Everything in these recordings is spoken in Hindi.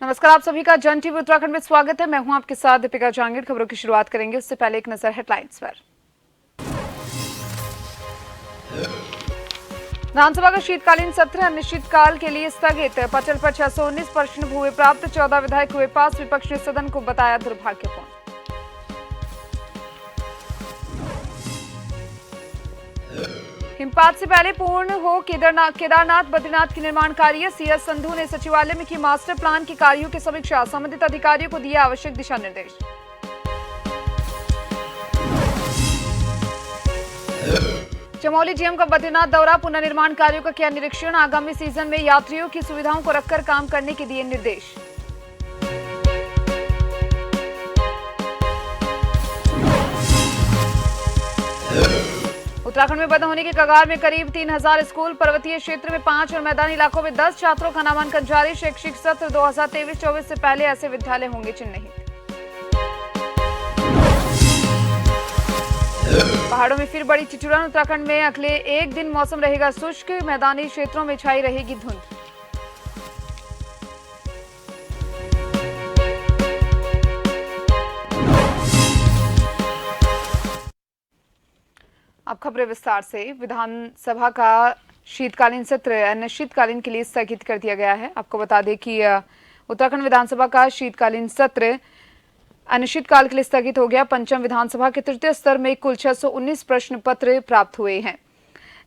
नमस्कार, आप सभी का जन टीवी उत्तराखंड में स्वागत है। मैं हूं आपके साथ दीपिका जांगिड़। खबरों की शुरुआत करेंगे, उससे पहले एक नजर हेडलाइंस पर। विधानसभा का शीतकालीन सत्र अनिश्चितकाल के लिए स्थगित। पटल पर 619 प्रश्न हुए प्राप्त, 14 विधायक हुए पास। विपक्ष ने सदन को बताया दुर्भाग्यपूर्ण। हिमपात से पहले पूर्ण हो केदारनाथ बद्रीनाथ की निर्माण कार्य। सीएस संधू ने सचिवालय में की मास्टर प्लान के कार्यों की समीक्षा। संबंधित अधिकारियों को दिए आवश्यक दिशा निर्देश। चमोली जीएम का बद्रीनाथ दौरा, पुनर्निर्माण कार्यों का किया निरीक्षण। आगामी सीजन में यात्रियों की सुविधाओं को रखकर काम करने के दिए निर्देश। उत्तराखंड में बंद होने के कगार में करीब 3000 स्कूल। पर्वतीय क्षेत्र में 5 और मैदानी इलाकों में 10 छात्रों का नामांकन जारी। शैक्षिक सत्र 2023-24 से पहले ऐसे विद्यालय होंगे चिन्हित। पहाड़ों में फिर बड़ी ठिठुरन। उत्तराखंड में अगले एक दिन मौसम रहेगा शुष्क। मैदानी क्षेत्रों में छाई रहेगी धुंध। अब खबरें विस्तार से। विधानसभा का शीतकालीन सत्र अनिश्चितकालीन के लिए स्थगित कर दिया गया है। आपको बता दें कि उत्तराखंड विधानसभा का शीतकालीन सत्र अनिश्चितकाल के लिए स्थगित हो गया। पंचम विधानसभा के तृतीय स्तर में कुल 619 प्रश्न पत्र प्राप्त हुए हैं,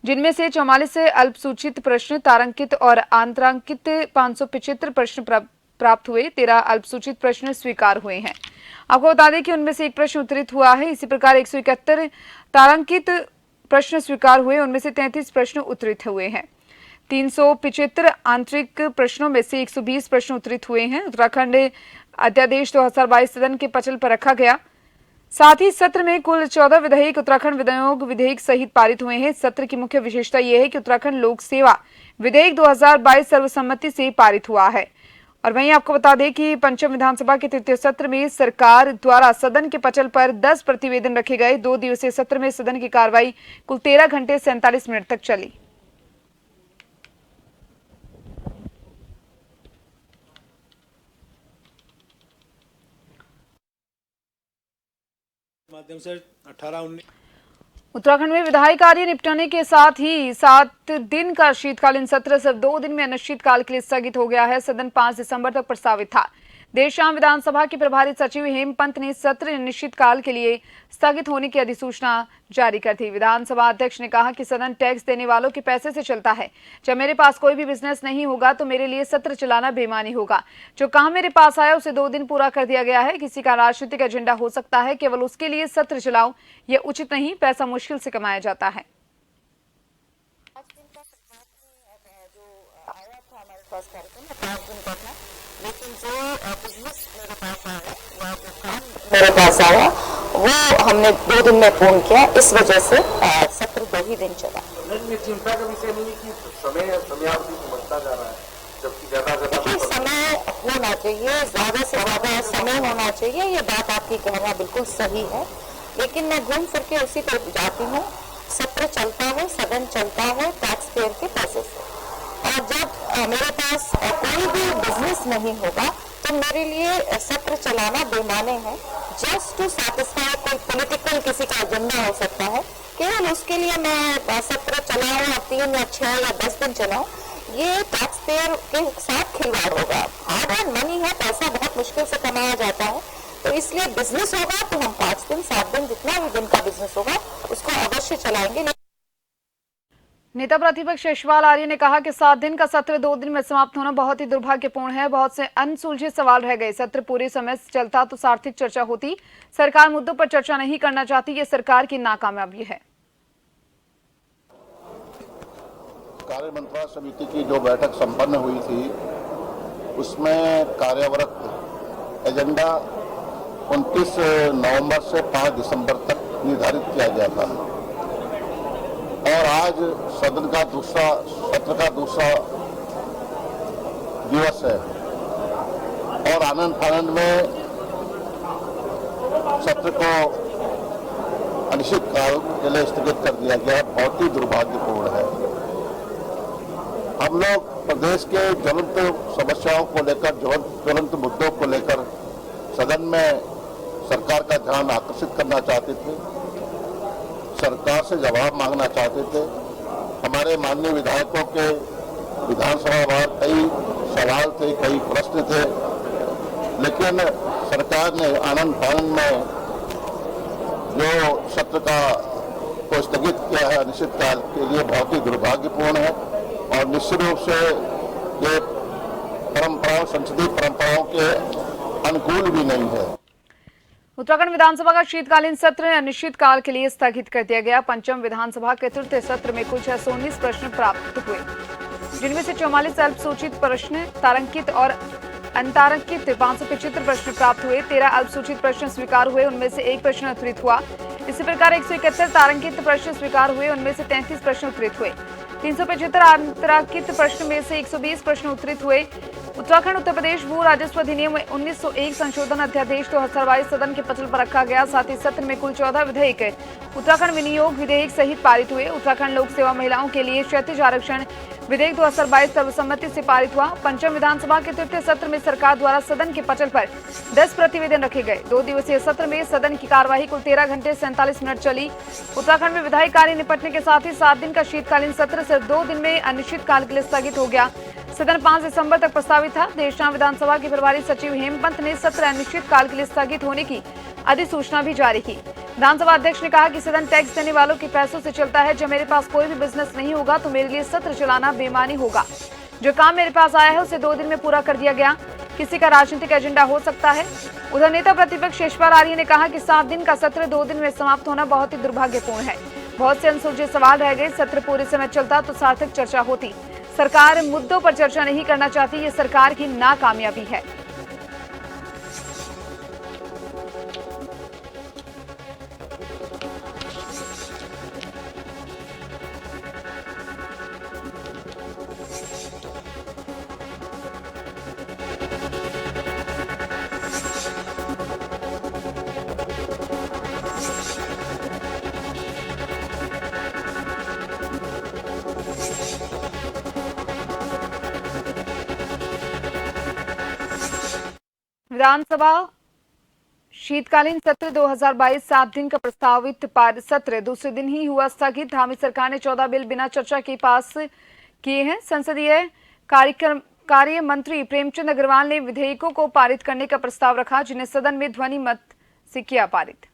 जिनमें से 44 अल्पसूचित प्रश्न, तारांकित और आंतरांकित 575 प्रश्न प्राप्त हुए। 13 अल्पसूचित प्रश्न स्वीकार हुए हैं। आपको बता दें कि उनमें से एक प्रश्न उत्तरित हुआ है। इसी प्रकार 171 तारांकित प्रश्न स्वीकार हुए, उनमें से 33 प्रश्न उत्तरित हुए हैं। 375 आंतरिक प्रश्नों में से 120 प्रश्न उत्तरित हुए हैं। उत्तराखंड अध्यादेश 2022 सदन के पटल पर रखा गया। साथ ही सत्र में कुल 14 विधेयक उत्तराखंड विनियोग विधेयक सहित पारित हुए हैं। सत्र की मुख्य विशेषता यह है कि उत्तराखंड लोक सेवा विधेयक 2022 सर्वसम्मति से पारित हुआ है। और वहीं आपको बता दें कि पंचम विधानसभा के तृतीय सत्र में सरकार द्वारा सदन के पटल पर 10 प्रतिवेदन रखे गए। 2 दिवसीय सत्र में सदन की कार्रवाई कुल 13 घंटे 47 मिनट तक चली। माध्यम से 18-19 उत्तराखंड में विधायी कार्य निपटाने के साथ ही 7 दिन का शीतकालीन सत्र सिर्फ 2 दिन में अनिश्चितकाल के लिए स्थगित हो गया है। सदन 5 दिसंबर तक प्रस्तावित था। देर शाम विधानसभा के प्रभारी सचिव हेमपंत ने सत्र अनिश्चितकाल के लिए स्थगित होने की अधिसूचना जारी कर दी। विधानसभा अध्यक्ष ने कहा कि सदन टैक्स देने वालों के पैसे से चलता है। जब मेरे पास कोई भी बिजनेस नहीं होगा तो मेरे लिए सत्र चलाना बेईमानी होगा। जो काम मेरे पास आया उसे 2 दिन पूरा कर दिया गया है। किसी का राजनीतिक एजेंडा हो सकता है, केवल उसके लिए सत्र चलाओ, यह उचित नहीं। पैसा मुश्किल से कमाया जाता है। लेकिन जो बिजनेस मेरे पास आया वो हमने 2 दिन में पूर्ण किया। इस वजह से सत्र 2 ही दिन चला। चिंता का विषय नहीं कि समयावधि बढ़ता जा रहा है, जबकि ज्यादा समय होना चाहिए, ज्यादा से ज्यादा समय होना चाहिए। ये बात आपकी कहना बिल्कुल सही है, लेकिन मैं घूम फिर के उसी पर जाती हूँ। सत्र चलता है, सदन चलता है टैक्स पेयर के पैसे से। और जब मेरे पास कोई भी बिजनेस नहीं होगा तो मेरे लिए सत्र चलाना बेमाने है। जस्ट टू सैटिस्फाई कोई पॉलिटिकल किसी का एजेंडा हो सकता है, केवल उसके लिए मैं सत्र चलाऊं या 3 या 6 या 10 दिन चलाऊं, ये टैक्स पेयर के साथ खिलवाड़ होगा। हार्ड एंड मनी है, पैसा बहुत मुश्किल से कमाया जाता है। तो इसलिए बिजनेस होगा तो हम 5 दिन 7 दिन जितना भी दिन का बिजनेस होगा उसको अवश्य चलाएंगे। नेता प्रतिपक्ष यशपाल आर्य ने कहा कि 7 दिन का सत्र 2 दिन में समाप्त होना बहुत ही दुर्भाग्यपूर्ण है। बहुत से अनसुलझे सवाल रह गए। सत्र पूरे समय चलता तो सार्थक चर्चा होती। सरकार मुद्दों पर चर्चा नहीं करना चाहती, ये सरकार की नाकामयाबी है। कार्य मंत्रणा समिति की जो बैठक संपन्न हुई थी उसमें कार्यवरक एजेंडा 29 नवंबर से 5 दिसंबर तक निर्धारित किया गया था और आज सदन का सत्र का दूसरा दिवस है और आनंद फानंद में सत्र को अनिश्चित काल के लिए स्थगित कर दिया गया। बहुत ही दुर्भाग्यपूर्ण है। हम लोग प्रदेश के ज्वलंत समस्याओं को लेकर, ज्वलंत मुद्दों को लेकर सदन में सरकार का ध्यान आकर्षित करना चाहते थे, सरकार से जवाब मांगना चाहते थे। हमारे माननीय विधायकों के विधानसभा बाहर कई सवाल थे, कई प्रश्न थे, लेकिन सरकार ने आनंद फानंद में जो सत्र को स्थगित किया है अनिश्चितकाल के लिए बहुत ही दुर्भाग्यपूर्ण है और निश्चित रूप से ये परंपराओं, संसदीय परंपराओं के अनुकूल भी नहीं है। उत्तराखंड विधानसभा का शीतकालीन सत्र अनिश्चितकाल के लिए स्थगित कर दिया गया। पंचम विधानसभा के तृतीय सत्र में कुल 619 प्रश्न प्राप्त हुए, जिनमें से 44 अल्पसूचित प्रश्न, तारांकित और अंतारांकित 575 प्रश्न प्राप्त हुए। 13 अल्पसूचित प्रश्न स्वीकार हुए, उनमें से 1 प्रश्न उत्तरित हुआ। इसी प्रकार 171 तारांकित प्रश्न स्वीकार हुए, उनमें से 33 प्रश्न उत्तरित हुए। 375 अंतरांकित प्रश्न में से 120 प्रश्न उत्तरित हुए। उत्तराखंड उत्तर प्रदेश भू राजस्व अधिनियम 1901 संशोधन अध्यादेश 2022 सदन के पटल पर रखा गया। साथ ही सत्र में कुल 14 विधेयक उत्तराखंड विनियोग विधेयक सहित पारित हुए। उत्तराखंड लोक सेवा महिलाओं के लिए क्षैतिज आरक्षण विधेयक 2022 सर्वसम्मति से पारित हुआ। पंचम विधानसभा के तृतीय सत्र में सरकार द्वारा सदन के पटल पर 10 प्रतिवेदन रखे गए। 2 दिवसीय सत्र में सदन की कार्यवाही कुल 13 घंटे 47 मिनट चली। उत्तराखंड में विधायी कार्य निपटने के साथ ही 7 दिन का शीतकालीन सत्र सिर्फ 2 दिन में अनिश्चितकाल के लिए स्थगित हो गया। सदन 5 दिसंबर तक प्रस्तावित था। देर शाम विधानसभा के प्रभारी सचिव हेमपंत ने सत्र अनिश्चितकाल के लिए स्थगित होने की अधिसूचना भी जारी की। विधानसभा अध्यक्ष ने कहा कि सदन टैक्स देने वालों के पैसों से चलता है। जब मेरे पास कोई भी बिजनेस नहीं होगा तो मेरे लिए सत्र चलाना बेईमानी होगा। जो काम मेरे पास आया है उसे 2 दिन में पूरा कर दिया गया। किसी का राजनीतिक एजेंडा हो सकता है। उधर नेता प्रतिपक्ष शेषपाल आर्य ने कहा कि 7 दिन का सत्र 2 दिन में समाप्त होना बहुत ही दुर्भाग्यपूर्ण है। बहुत से अनसुलझे सवाल रह गए। सत्र पूरे समय चलता तो सार्थक चर्चा होती। सरकार मुद्दों पर चर्चा नहीं करना चाहती, ये सरकार की नाकामयाबी है। विधानसभा शीतकालीन सत्र 2022 7 दिन का प्रस्तावित सत्र दूसरे दिन ही हुआ स्थगित। धामी सरकार ने 14 बिल बिना चर्चा के पास किए हैं। संसदीय कार्य मंत्री प्रेमचंद अग्रवाल ने विधेयकों को पारित करने का प्रस्ताव रखा, जिन्हें सदन में ध्वनि मत से किया पारित।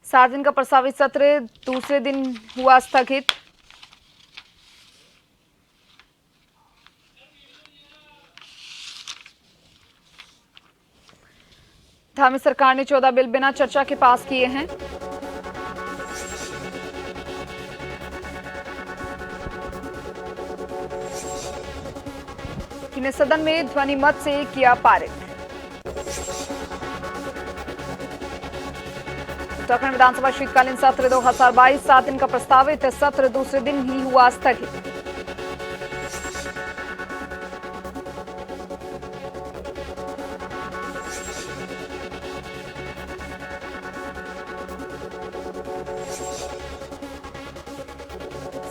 सात दिन का प्रस्तावित सत्र दूसरे दिन हुआ स्थगित। धामी सरकार ने 14 बिल बिना चर्चा के पास किए हैं। जिन्हें सदन में ध्वनि मत से किया पारित। उत्तराखंड विधानसभा शीतकालीन सत्र 2022 7 दिन का प्रस्तावित सत्र दूसरे दिन ही हुआ स्थगित।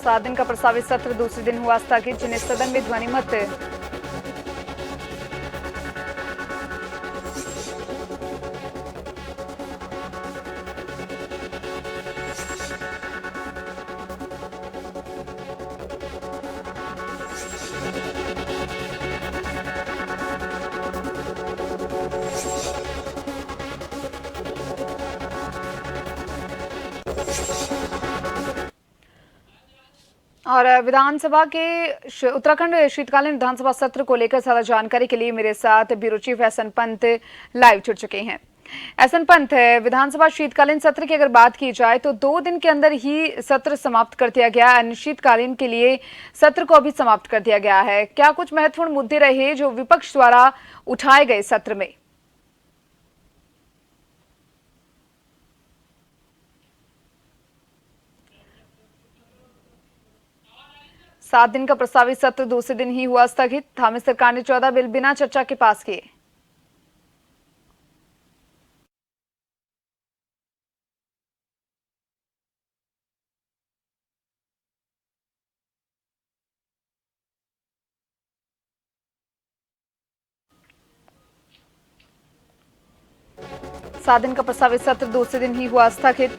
सात दिन का प्रस्तावित सत्र दूसरे दिन हुआ स्थगित, जिन्हें सदन में ध्वनि मत और विधानसभा के उत्तराखंड शीतकालीन विधानसभा सत्र को लेकर ज्यादा जानकारी के लिए मेरे साथ bureau chief SN Pant live जुड़ चुके हैं। एसएन पंत, विधानसभा शीतकालीन सत्र की अगर बात की जाए तो 2 दिन के अंदर ही सत्र समाप्त कर दिया गया। अनिश्चितकालीन के लिए सत्र को अभी समाप्त कर दिया गया है। क्या कुछ महत्वपूर्ण मुद्दे रहे जो विपक्ष द्वारा उठाए गए सत्र में? 7 दिन का प्रस्तावित सत्र दूसरे दिन ही हुआ स्थगित। धामी सरकार ने 14 बिल बिना चर्चा के पास किए। 7 दिन का प्रस्तावित सत्र दूसरे दिन ही हुआ स्थगित।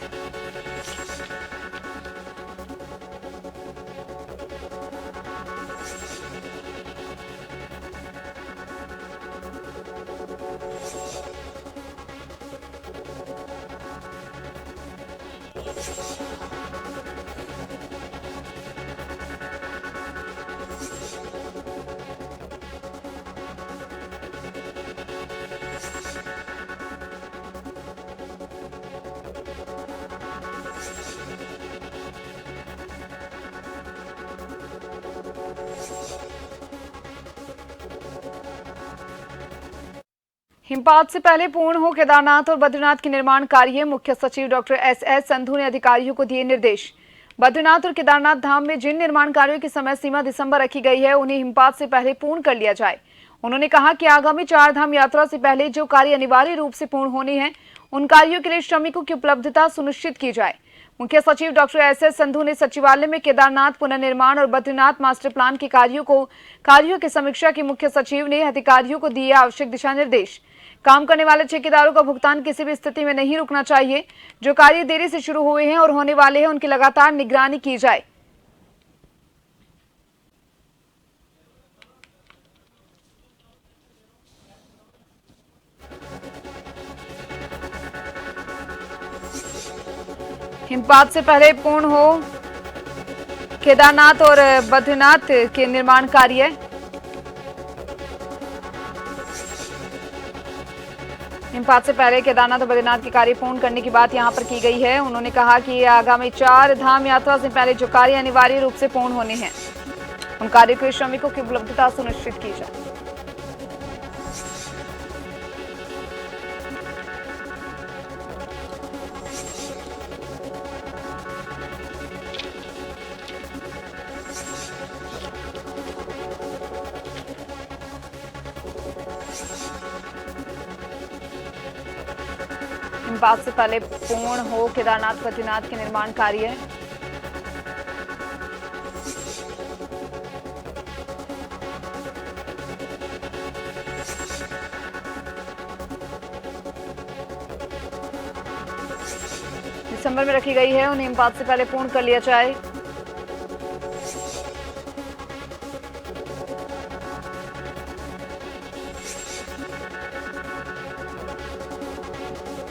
हिमपात से पहले पूर्ण हो केदारनाथ और बद्रीनाथ के निर्माण कार्य। मुख्य सचिव डॉक्टर एस संधू ने अधिकारियों को दिए निर्देश। बद्रीनाथ और केदारनाथ धाम में जिन निर्माण कार्यों की समय सीमा दिसंबर रखी गई है, उन्हें हिमपात से पहले पूर्ण कर लिया जाए। उन्होंने कहा कि आगामी 4 धाम यात्रा से पहले जो कार्य अनिवार्य रूप से पूर्ण होने हैं, उन कार्यों के लिए श्रमिकों की उपलब्धता सुनिश्चित की जाए। मुख्य सचिव डॉक्टर एस संधू ने सचिवालय में केदारनाथ पुनर्निर्माण और बद्रीनाथ मास्टर प्लान के कार्यों की समीक्षा की। मुख्य सचिव ने अधिकारियों को दिए आवश्यक दिशा निर्देश। काम करने वाले ठेकेदारों का भुगतान किसी भी स्थिति में नहीं रुकना चाहिए। जो कार्य देरी से शुरू हुए हैं और होने वाले हैं, उनकी लगातार निगरानी की जाए। हिमपात से पहले पूर्ण हो केदारनाथ और बद्रीनाथ के निर्माण कार्य। हिमपात से पहले केदारनाथ और बद्रीनाथ के कार्य पूर्ण करने की बात यहां पर की गई है। उन्होंने कहा कि आगामी 4 धाम यात्रा से पहले जो कार्य अनिवार्य रूप से पूर्ण होने हैं, उन कार्यों के श्रमिकों की उपलब्धता सुनिश्चित की जाए। हिमपात से पहले पूर्ण हो केदारनाथ बद्रीनाथ के निर्माण कार्य। दिसंबर में रखी गई है, उन्हें हिमपात से पहले पूर्ण कर लिया जाए।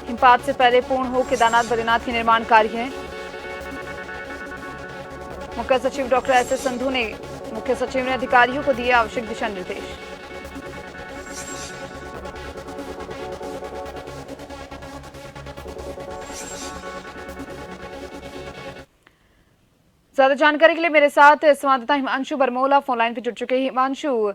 हिमपात से पहले पूर्ण हो केदारनाथ बद्रीनाथ के निर्माण कार्य हैं। मुख्य सचिव डॉक्टर एस संधू ने अधिकारियों को दिए आवश्यक दिशा निर्देश। ज्यादा जानकारी के लिए मेरे साथ संवाददाता हिमांशु बरमोला फोन लाइन पर जुड़ चुके हैं। हिमांशु,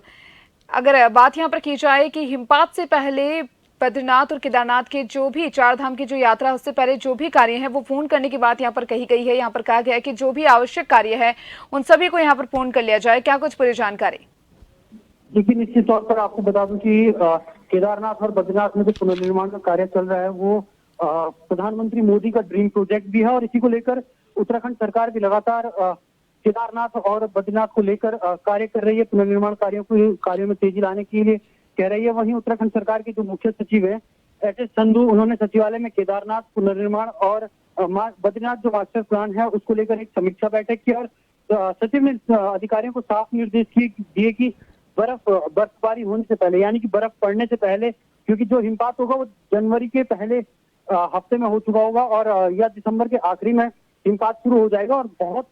अगर बात यहां पर की जाए कि हिमपात से पहले बद्रीनाथ और केदारनाथ के जो भी 4 धाम की जो यात्रा है, उससे पहले जो भी कार्य है वो पूर्ण करने की बात यहाँ पर कही गई है। यहाँ पर कहा गया है कि जो भी आवश्यक कार्य है उन सभी को यहाँ पर पूर्ण कर लिया जाए। क्या कुछ पूरी जानकारी? देखिए, निश्चित तौर पर आपको बता दूं कि केदारनाथ और बद्रीनाथ में जो पुनर्निर्माण का कार्य चल रहा है वो प्रधानमंत्री मोदी का ड्रीम प्रोजेक्ट भी है और इसी को लेकर उत्तराखंड सरकार भी लगातार केदारनाथ और बद्रीनाथ को लेकर कार्य कर रही है। पुनर्निर्माण कार्यों में तेजी लाने के लिए कह रही है। वहीं उत्तराखंड सरकार के जो मुख्य सचिव है एस संधू, उन्होंने सचिवालय में केदारनाथ पुनर्निर्माण और बद्रीनाथ जो मास्टर प्लान है उसको लेकर एक समीक्षा बैठक की और सचिव ने अधिकारियों को साफ निर्देश दिए कि बर्फबारी होने से पहले, यानी कि बर्फ पड़ने से पहले, क्योंकि जो हिमपात होगा वो जनवरी के पहले हफ्ते में हो चुका होगा और या दिसंबर के आखिरी में हिमपात शुरू हो जाएगा और बहुत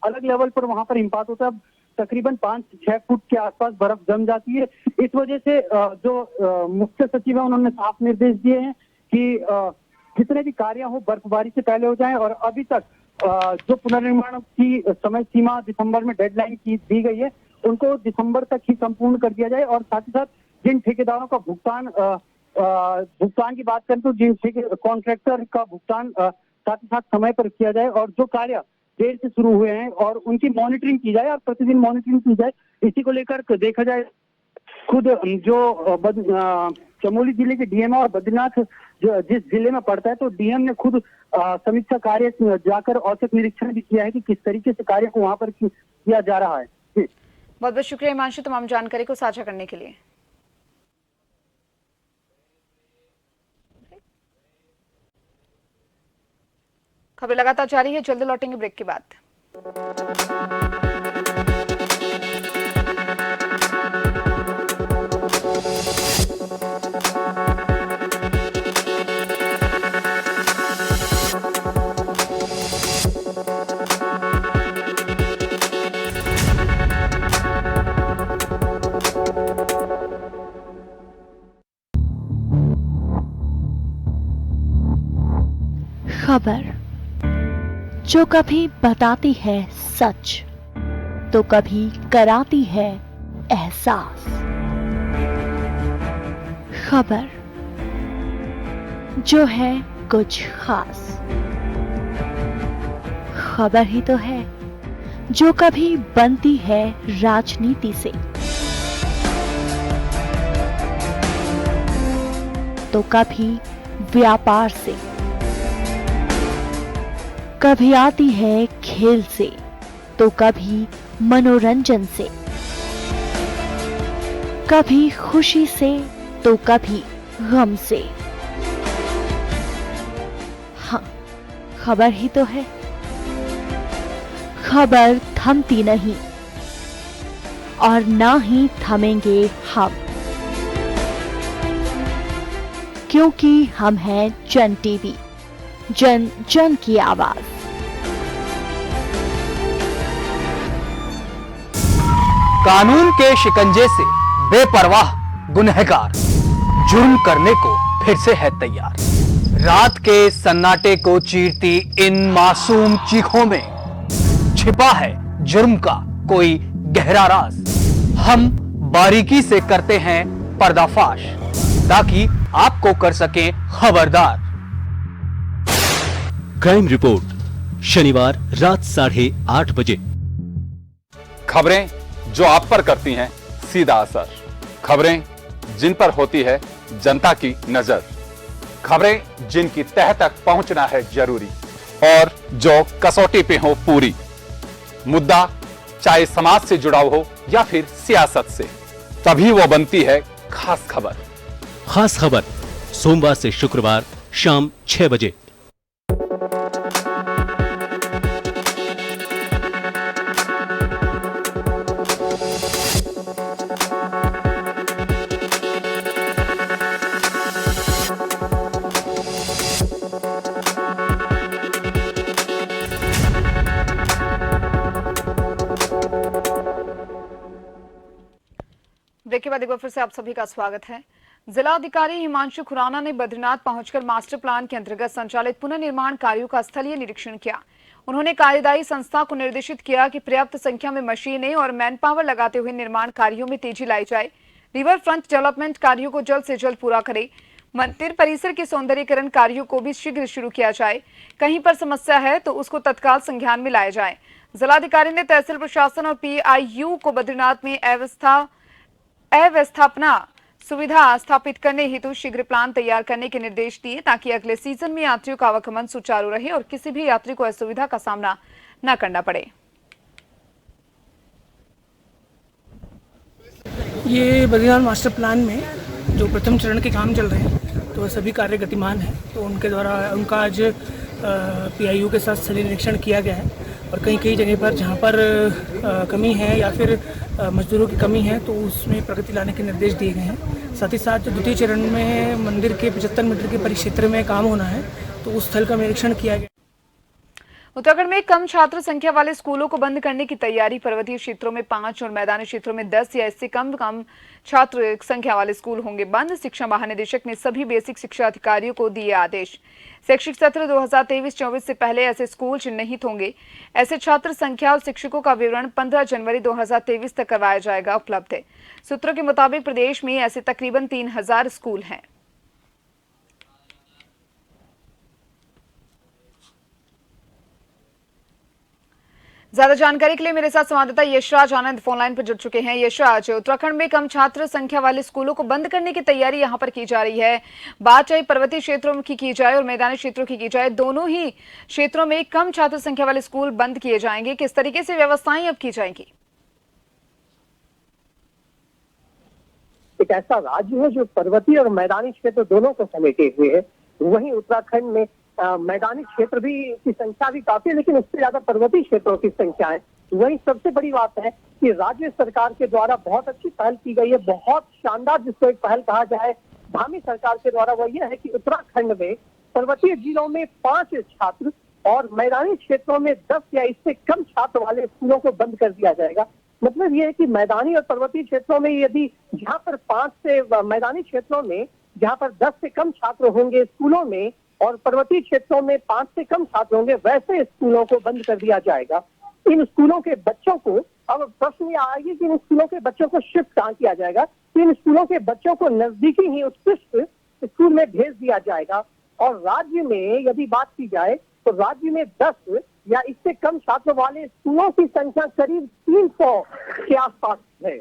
अलग लेवल पर वहां पर हिमपात होता है। तकरीबन 5 से 6 फुट के आसपास बर्फ जम जाती है। इस वजह से जो मुख्य सचिव है उन्होंने साफ निर्देश दिए हैं कि जितने भी कार्य हो बर्फबारी से पहले हो जाएं और अभी तक जो पुनर्निर्माण की समय सीमा दिसंबर में डेडलाइन की दी गई है उनको दिसंबर तक ही संपूर्ण कर दिया जाए और साथ ही साथ जिन ठेकेदारों का भुगतान की बात करें तो जिन कॉन्ट्रैक्टर का भुगतान साथ ही साथ समय पर किया जाए और जो कार्य देर से शुरू हुए हैं और उनकी मॉनिटरिंग की जाए और प्रतिदिन मॉनिटरिंग की जाए। इसी को लेकर देखा जाए, खुद जो चमोली जिले के डीएम और बद्रीनाथ जो जिस जिले में पड़ता है तो डीएम ने खुद समीक्षा कार्य जाकर औचक निरीक्षण भी किया है कि किस तरीके से कार्य को वहां पर किया जा रहा है। बहुत बहुत शुक्रिया हिमांशु तमाम जानकारी को साझा करने के लिए। खबर लगातार जारी है, जल्दी लौटेंगे ब्रेक के बाद। खबर जो कभी बताती है सच तो कभी कराती है एहसास। खबर जो है कुछ खास। खबर ही तो है जो कभी बनती है राजनीति से तो कभी व्यापार से, कभी आती है खेल से तो कभी मनोरंजन से, कभी खुशी से तो कभी गम से। हाँ, खबर ही तो है। खबर थमती नहीं और ना ही थमेंगे हम, क्योंकि हम हैं जन टीवी, जन जन की आवाज। कानून के शिकंजे से बेपरवाह गुनहगार जुर्म करने को फिर से है तैयार। रात के सन्नाटे को चीरती इन मासूम चीखों में छिपा है जुर्म का कोई गहरा राज। हम बारीकी से करते हैं पर्दाफाश ताकि आपको कर सकें खबरदार। क्राइम रिपोर्ट शनिवार रात 8:30 बजे। खबरें जो आप पर करती हैं सीधा असर, खबरें जिन पर होती है जनता की नजर, खबरें जिनकी तह तक पहुंचना है जरूरी और जो कसौटी पे हो पूरी। मुद्दा चाहे समाज से जुड़ा हो या फिर सियासत से, तभी वो बनती है खास खबर। खास खबर सोमवार से शुक्रवार शाम 6 बजे। ब्रेक के बाद एक बार फिर से आप सभी का स्वागत है। जिला अधिकारी हिमांशु खुराना ने बद्रीनाथ पहुंचकर मास्टर प्लान के अंतर्गत संचालित पुनर्निर्माण कार्यों का स्थलीय निरीक्षण किया। उन्होंने कार्यदायी संस्था को निर्देशित किया कि पर्याप्त संख्या में मशीनें और मैन पावर लगाते हुए निर्माण कार्यों में तेजी लाई जाए। रिवर फ्रंट डेवलपमेंट कार्यों को जल्द से जल्द पूरा करे। मंदिर परिसर के सौंदर्यीकरण कार्यों को भी शीघ्र शुरू किया जाए। कहीं पर समस्या है तो उसको तत्काल संज्ञान में लाया जाए। जिलाधिकारी ने तहसील प्रशासन और PIU को बद्रीनाथ में अव्यवस्थापना सुविधा स्थापित करने हेतु शीघ्र प्लान तैयार करने के निर्देश दिए ताकि अगले सीजन में यात्रियों का आवागमन सुचारू रहे और किसी भी यात्री को असुविधा का सामना न करना पड़े। ये बद्रीनाथ मास्टर प्लान में जो प्रथम चरण के काम चल रहे हैं तो सभी कार्य गतिमान हैं, तो उनके द्वारा उनका आज PIU के साथ स्थलीय निरीक्षण किया गया है और कई जगह पर जहाँ पर कमी है या फिर मजदूरों की कमी है तो उसमें प्रगति लाने के निर्देश दिए गए हैं। साथ ही साथ द्वितीय चरण में मंदिर के 75 मीटर के परिक्षेत्र में काम होना है तो उस स्थल का निरीक्षण किया गया। उत्तराखंड में कम छात्र संख्या वाले स्कूलों को बंद करने की तैयारी। पर्वतीय क्षेत्रों में 5 और मैदानी क्षेत्रों में 10 या इससे कम छात्र संख्या वाले स्कूल होंगे बंद। शिक्षा महानिदेशक ने सभी बेसिक शिक्षा अधिकारियों को दिए आदेश। शैक्षिक सत्र 2023-24 से पहले ऐसे स्कूल चिन्हित होंगे। ऐसे छात्र संख्या और शिक्षकों का विवरण 15 जनवरी 2023 तक करवाया जाएगा उपलब्ध है। सूत्रों के मुताबिक प्रदेश में ऐसे तकरीबन 3000 स्कूल हैं। ज्यादा जानकारी के लिए मेरे साथ संवाददाता यशराज आनंद फोन लाइन पर जुड़ चुके हैं। यशराज, उत्तराखंड में कम छात्र संख्या वाले स्कूलों को बंद करने की तैयारी यहां पर की जा रही है। बात चाहे पर्वतीय क्षेत्रों की जाए और मैदानी क्षेत्रों की जाए, दोनों ही क्षेत्रों में कम छात्र संख्या वाले स्कूल बंद किए जाएंगे। किस तरीके से व्यवस्थाएं अब की जाएंगी? एक ऐसा राज्य है जो पर्वतीय और मैदानी क्षेत्र दोनों को समेटे हुए है। वहीं उत्तराखंड में मैदानी क्षेत्र भी की संख्या भी काफी है, लेकिन उससे ज्यादा पर्वतीय क्षेत्रों की संख्या है। वही सबसे बड़ी बात है कि राज्य सरकार के द्वारा बहुत अच्छी पहल की गई है, बहुत शानदार जिसको एक पहल कहा जाए धामी सरकार के द्वारा, वह यह है कि उत्तराखंड में पर्वतीय जिलों में 5 छात्र और मैदानी क्षेत्रों में 10 या इससे कम छात्र वाले स्कूलों को बंद कर दिया जाएगा। मतलब ये है कि मैदानी और पर्वतीय क्षेत्रों में यदि जहाँ पर 5 से मैदानी क्षेत्रों में जहाँ पर 10 से कम छात्र होंगे स्कूलों में और पर्वतीय क्षेत्रों में 5 से कम छात्र होंगे, वैसे स्कूलों को बंद कर दिया जाएगा। इन स्कूलों के बच्चों को, अब प्रश्न ये आएगी कि इन स्कूलों के बच्चों को शिफ्ट कहाँ किया जाएगा। तो इन स्कूलों के बच्चों को नजदीकी ही उत्कृष्ट स्कूल में भेज दिया जाएगा। और राज्य में यदि बात की जाए तो राज्य में 10 या इससे कम छात्र वाले स्कूलों की संख्या करीब 300 के आसपास है।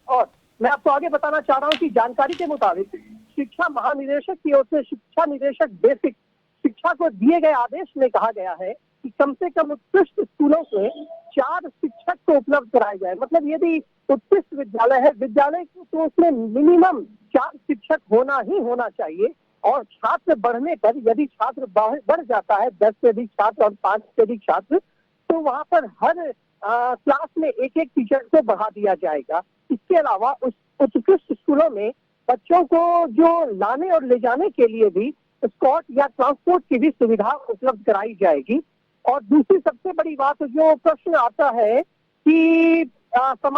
और मैं आपको आगे बताना चाह रहा हूँ कि जानकारी के मुताबिक शिक्षा महानिदेशक की ओर से शिक्षा निदेशक बेसिक शिक्षा को दिए गए आदेश में कहा गया है कि कम से कम उत्कृष्ट स्कूलों से 4 शिक्षक को उपलब्ध कराए जाए। मतलब यदि उत्कृष्ट विद्यालय है, विद्यालय तो उसमें मिनिमम 4 शिक्षक होना ही होना चाहिए। और छात्र बढ़ने पर यदि छात्र बढ़ जाता है 10 से अधिक छात्र और 5 से अधिक छात्र, तो वहां पर हर क्लास में एक टीचर को बढ़ा दिया जाएगा। इसके अलावा उस उत्कृष्ट स्कूलों में बच्चों को जो लाने और ले जाने के लिए भी स्कॉट या ट्रांसपोर्ट की भी सुविधा उपलब्ध कराई जाएगी। और दूसरी सबसे बड़ी बात जो प्रश्न आता है कि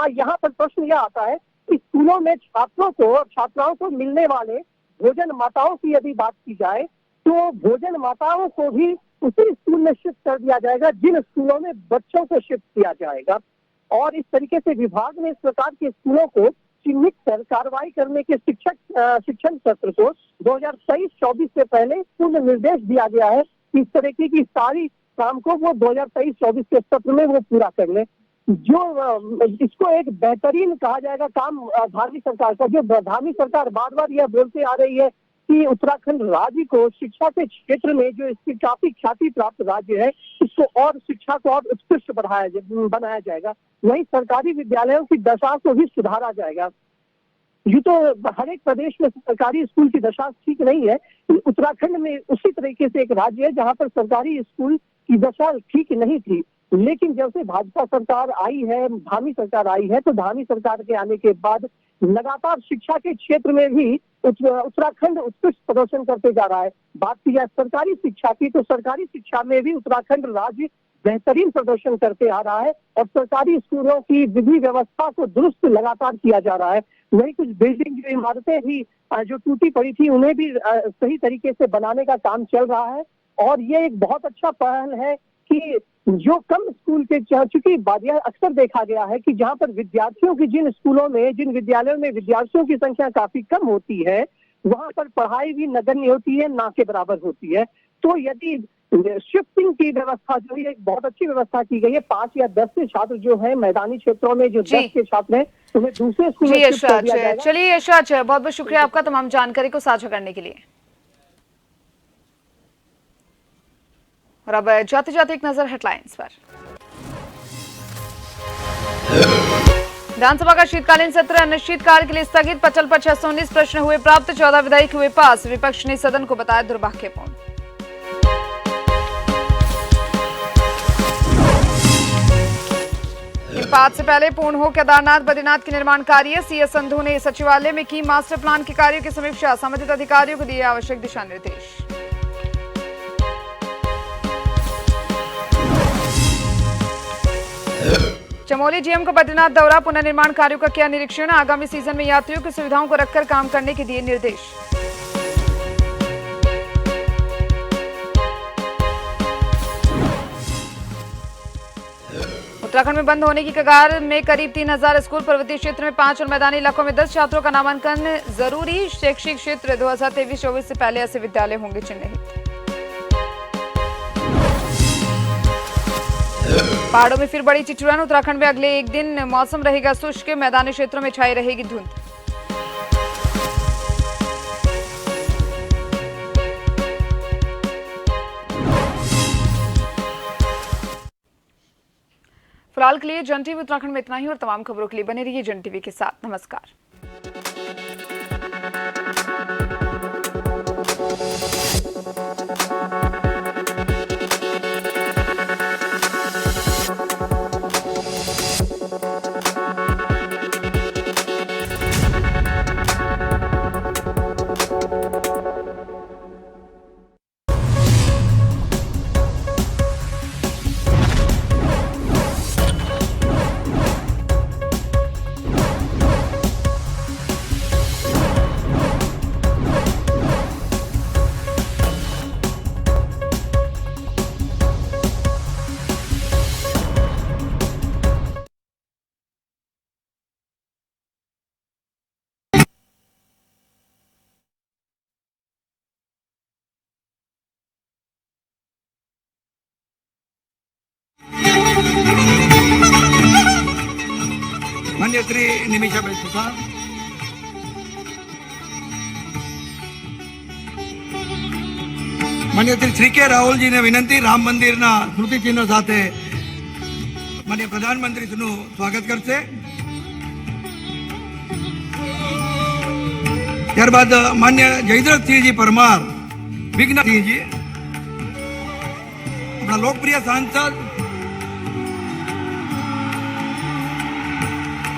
यहाँ पर प्रश्न यह आता है कि स्कूलों में छात्रों को और छात्राओं को मिलने वाले भोजन माताओं की यदि बात की जाए तो भोजन माताओं को भी उसी स्कूल में शिफ्ट कर दिया जाएगा जिन स्कूलों में बच्चों को शिफ्ट किया जाएगा। और इस तरीके से विभाग ने इस प्रकार के स्कूलों को चिन्हित कर कार्रवाई करने के शिक्षण सत्र को 2023-24 से पहले पूर्ण निर्देश दिया गया है कि इस तरीके की सारी काम को वो 2023-24 के सत्र में वो पूरा कर ले। जो इसको एक बेहतरीन कहा जाएगा काम धामी सरकार का, जो धामी सरकार बार बार यह बोलते आ रही है कि उत्तराखंड राज्य को शिक्षा के क्षेत्र में जो इसकी काफी ख्याति प्राप्त राज्य है, इसको और शिक्षा को और उत्कृष्ट बनाया जाएगा। वहीं सरकारी विद्यालयों की दशा को भी सुधारा जाएगा। ये तो हर एक प्रदेश में सरकारी स्कूल की दशा ठीक नहीं है, उत्तराखंड में उसी तरीके से एक राज्य है जहाँ पर सरकारी स्कूल की दशा ठीक नहीं थी। लेकिन जब से भाजपा सरकार आई है, धामी सरकार आई है, तो धामी सरकार के आने के बाद लगातार शिक्षा के क्षेत्र में भी उत्तराखंड उत्कृष्ट प्रदर्शन करते जा रहा है। बात की जाए सरकारी शिक्षा की तो सरकारी शिक्षा में भी उत्तराखंड राज्य बेहतरीन प्रदर्शन करते आ रहा है और सरकारी स्कूलों की विधि व्यवस्था को दुरुस्त लगातार किया जा रहा है। वही कुछ बिल्डिंग जो इमारतें भी जो टूटी पड़ी थी उन्हें भी सही तरीके से बनाने का काम चल रहा है। और ये एक बहुत अच्छा पहल है कि जो कम स्कूल के, चूंकि यह अक्सर देखा गया है कि जहाँ पर विद्यार्थियों की जिन स्कूलों में जिन विद्यालयों में विद्यार्थियों की संख्या काफी कम होती है वहां पर पढ़ाई भी नगण्य होती है, ना के बराबर होती है। तो यदि शिफ्टिंग की व्यवस्था जो है एक बहुत अच्छी व्यवस्था की गई है, 5 या 10 से छात्र जो है मैदानी क्षेत्रों में जो 10 के छात्र हैं उन्हें दूसरे स्कूल में शिफ्ट कर दिया जाएगा। चलिए यशराज, बहुत बहुत शुक्रिया आपका तमाम जानकारी को साझा करने के लिए। और अब जाते जाते एक नजर हेडलाइंस पर। विधानसभा का शीतकालीन सत्र अनिश्चितकाल के लिए स्थगित, पटल पर 619 प्रश्न हुए प्राप्त, 14 विधेयक हुए पास, विपक्ष ने सदन को बताया दुर्भाग्यपूर्ण। हिमपात से पहले पूर्ण हो केदारनाथ बद्रीनाथ के निर्माण कार्य, सीएस संधू ने सचिवालय में की मास्टर प्लान के कार्यों की समीक्षा, संबंधित अधिकारियों को दिए आवश्यक दिशा निर्देश। चमोली डीएम को बद्रीनाथ दौरा, पुनर्निर्माण कार्यों का किया निरीक्षण, आगामी सीजन में यात्रियों की सुविधाओं को रखकर काम करने के दिए निर्देश। उत्तराखंड में बंद होने की कगार में करीब 3000 स्कूल, पर्वतीय क्षेत्र में 5 और मैदानी इलाकों में 10 छात्रों का नामांकन जरूरी, शैक्षिक क्षेत्र 2023-24 से पहले ऐसे विद्यालय होंगे चिन्हित। पहाड़ों में फिर बड़ी ठिठुरन, उत्तराखंड में अगले एक दिन मौसम रहेगा शुष्क, मैदानी क्षेत्रों में छाई रहेगी धुंध। फिलहाल के लिए जन टीवी उत्तराखंड में इतना ही और तमाम खबरों के लिए बने रहिए जन टीवी के साथ। नमस्कार। માન્ય શ્રી નિમિષાબેન સુથાર, માન્ય શ્રી કે રાહુલજીને વિનંતી રામ મંદિરના સ્મૃતિ ચિહ્ન સાથે માન્ય પ્રધાનમંત્રીનું સ્વાગત કરશે. ત્યારબાદ માન્ય જયદ્રથસિંહજી પરમાર, વિઘ્નસિંહજી, આપણા લોકપ્રિય સાંસદ